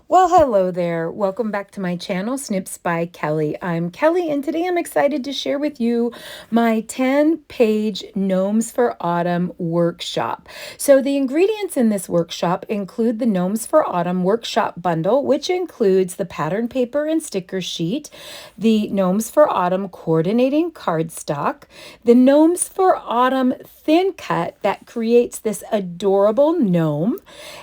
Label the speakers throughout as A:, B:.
A: Well, hello there. Welcome back to my channel, Snips by Kelly. I'm Kelly, and today I'm excited to share with you my 10-page Gnomes for Autumn workshop. So the ingredients in this workshop include the Gnomes for Autumn workshop bundle, which includes the pattern paper and sticker sheet, the Gnomes for Autumn coordinating cardstock, the Gnomes for Autumn thin cut that creates this adorable gnome,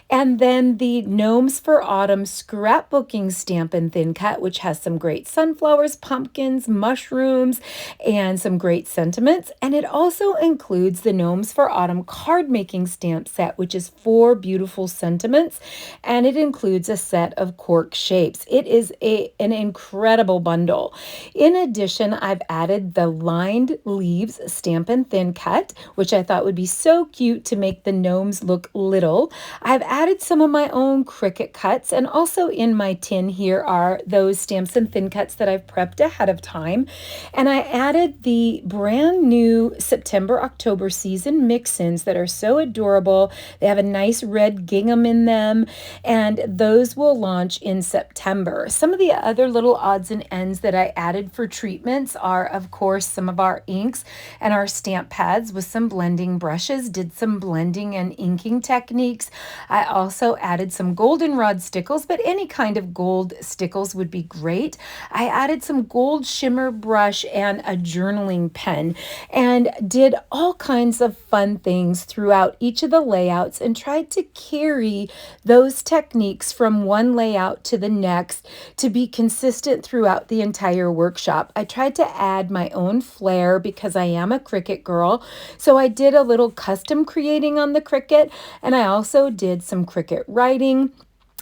A: and then the Gnomes for Autumn scrapbooking Stampin' Thin Cut, which has some great sunflowers, pumpkins, mushrooms, and some great sentiments. And it also includes the Gnomes for Autumn card making stamp set, which is 4 beautiful sentiments, and it includes a set of cork shapes. It is an incredible bundle. In addition, I've added the lined leaves Stampin' Thin Cut, which I thought would be so cute to make the gnomes look little. I've added some of my own Cricut cuts, and also in my tin here are those Stampin' Thin Cuts that I've prepped ahead of time. And I added the brand new September-October season mix-ins that are so adorable. They have a nice red gingham in them, and those will launch in September. Some of the other little odds and ends that I added for treatments are, of course, some of our inks and our stamp pads with some blending brushes. Did some blending and inking techniques. I also added some golden Rod Stickles, but any kind of gold stickles would be great. I added some gold shimmer brush and a journaling pen, and did all kinds of fun things throughout each of the layouts and tried to carry those techniques from one layout to the next to be consistent throughout the entire workshop. I tried to add my own flair because I am a Cricut girl, so I did a little custom creating on the Cricut, and I also did some Cricut writing.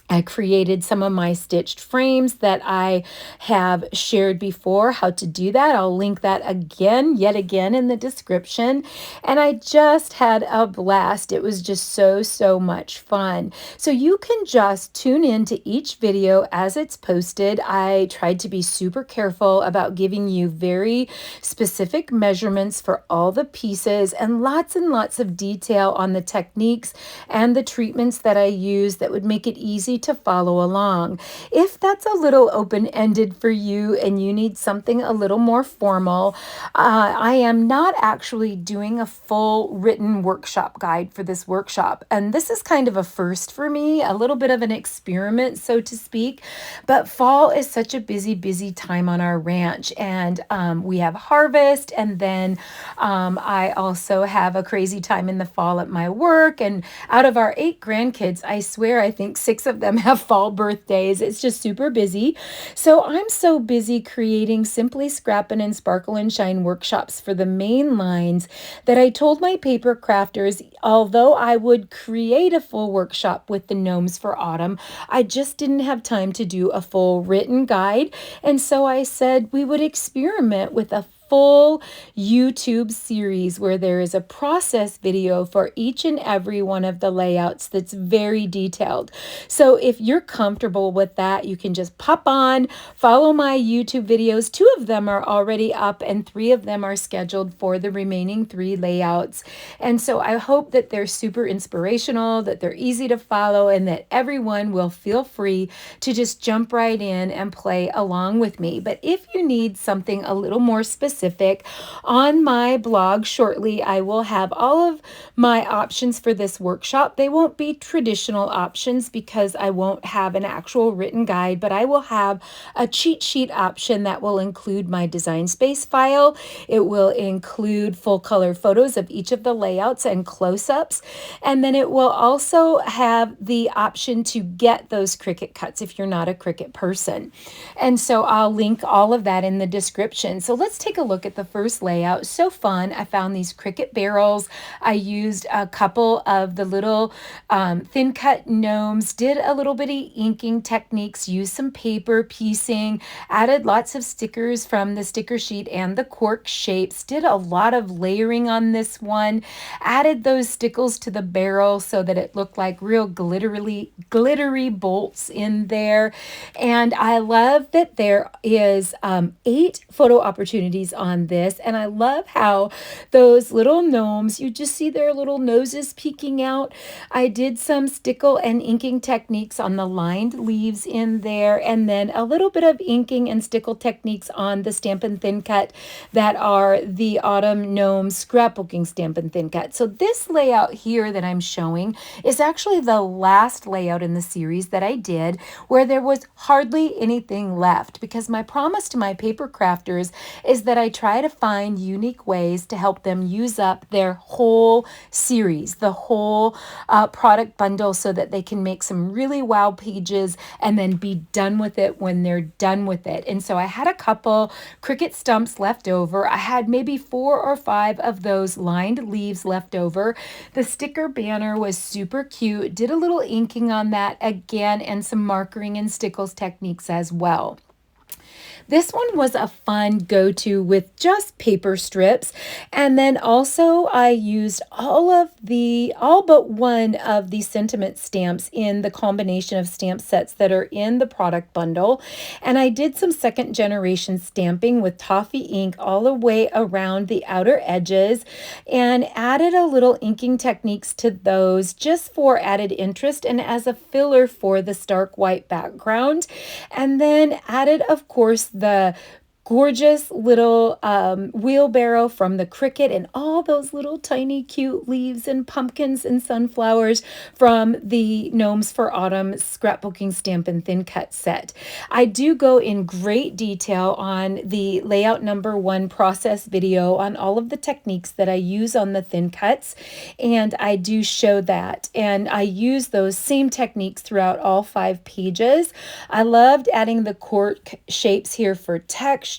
A: I created some of my stitched frames that I have shared before how to do that. I'll link that yet again in the description. And I just had a blast. It was just so much fun. So you can just tune in to each video as it's posted. I tried to be super careful about giving you very specific measurements for all the pieces and lots of detail on the techniques and the treatments that I use that would make it easy to follow along. If that's a little open-ended for you and you need something a little more formal, I am not actually doing a full written workshop guide for this workshop. And this is kind of a first for me, a little bit of an experiment, so to speak. But fall is such a busy time on our ranch, and we have harvest, and then I also have a crazy time in the fall at my work. And out of our 8 grandkids, I swear I think 6 of them have fall birthdays. It's just super busy. So I'm so busy creating Simply Scrappin' and Sparkle and Shine workshops for the main lines that I told my paper crafters, although I would create a full workshop with the Gnomes for Autumn, I just didn't have time to do a full written guide. And so I said we would experiment with a full YouTube series where there is a process video for each and every one of the layouts that's very detailed. So if you're comfortable with that, you can just pop on, follow my YouTube videos. 2 of them are already up and 3 of them are scheduled for the remaining 3 layouts. And so I hope that they're super inspirational, that they're easy to follow, and that everyone will feel free to just jump right in and play along with me. But if you need something a little more specific, on my blog shortly, I will have all of my options for this workshop. They won't be traditional options because I won't have an actual written guide, but I will have a cheat sheet option that will include my design space file. It will include full color photos of each of the layouts and close-ups. And then it will also have the option to get those Cricut cuts if you're not a Cricut person. And so I'll link all of that in the description. So let's take a look at the first layout. So fun. I found these Cricut barrels. I used a couple of the little thin cut gnomes, did a little bitty inking techniques, used some paper piecing, added lots of stickers from the sticker sheet and the cork shapes, did a lot of layering on this one, added those stickles to the barrel so that it looked like real glittery bolts in there. And I love that there is 8 photo opportunities on this, and I love how those little gnomes, you just see their little noses peeking out. I did some stickle and inking techniques on the lined leaves in there, and then a little bit of inking and stickle techniques on the Stampin' Thin Cut that are the Autumn Gnomes scrapbooking Stampin' Thin Cut. So this layout here that I'm showing is actually the last layout in the series that I did, where there was hardly anything left, because my promise to my paper crafters is that I try to find unique ways to help them use up their whole series, the whole product bundle, so that they can make some really wow pages and then be done with it when they're done with it. And so I had a couple Cricut stumps left over. I had maybe 4 or 5 of those lined leaves left over. The sticker banner was super cute. Did a little inking on that again, and some markering and stickles techniques as well. This one was a fun go-to with just paper strips. And then also I used all but one of the sentiment stamps in the combination of stamp sets that are in the product bundle. And I did some second generation stamping with Toffee ink all the way around the outer edges, and added a little inking techniques to those just for added interest and as a filler for the stark white background. And then added, of course, the gorgeous little wheelbarrow from the Cricut, and all those little tiny cute leaves and pumpkins and sunflowers from the Gnomes for Autumn scrapbooking Stampin' Thin Cut set. I do go in great detail on the layout number 1 process video on all of the techniques that I use on the thin cuts, and I do show that, and I use those same techniques throughout all 5 pages. I loved adding the cork shapes here for texture.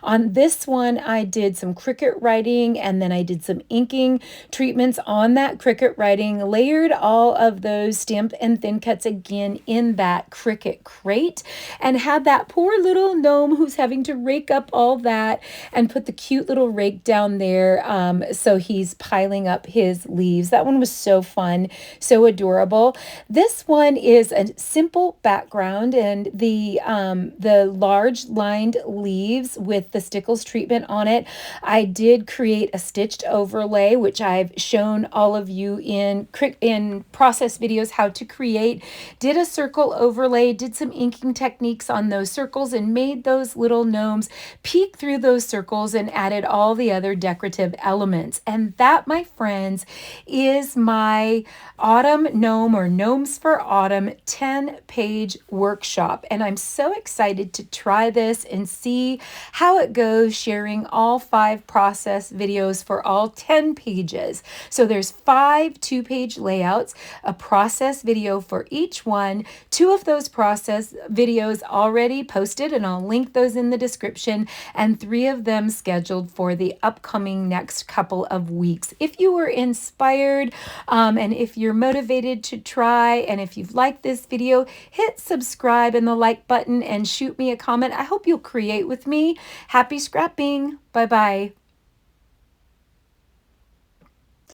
A: On this one, I did some Cricut writing, and then I did some inking treatments on that Cricut writing, layered all of those Stampin' Thin Cuts again in that Cricut crate, and had that poor little gnome who's having to rake up all that and put the cute little rake down there, so he's piling up his leaves. That one was so fun, so adorable. This one is a simple background, and the large lined leaves with the Stickles treatment on it. I did create a stitched overlay, which I've shown all of you in process videos how to create. Did a circle overlay, did some inking techniques on those circles, and made those little gnomes peek through those circles, and added all the other decorative elements. And that, my friends, is my Autumn Gnome, or Gnomes for Autumn 10-page workshop. And I'm so excited to try this and see how it goes, sharing all 5 process videos for all 10 pages. So there's 5 2-page layouts, a process video for each one. 2 of those process videos already posted, and I'll link those in the description, and 3 of them scheduled for the upcoming next couple of weeks. If you were inspired, and if you're motivated to try, and if you've liked this video, hit subscribe and the like button, and shoot me a comment. I hope you'll create with me. Happy scrapping. Bye-bye.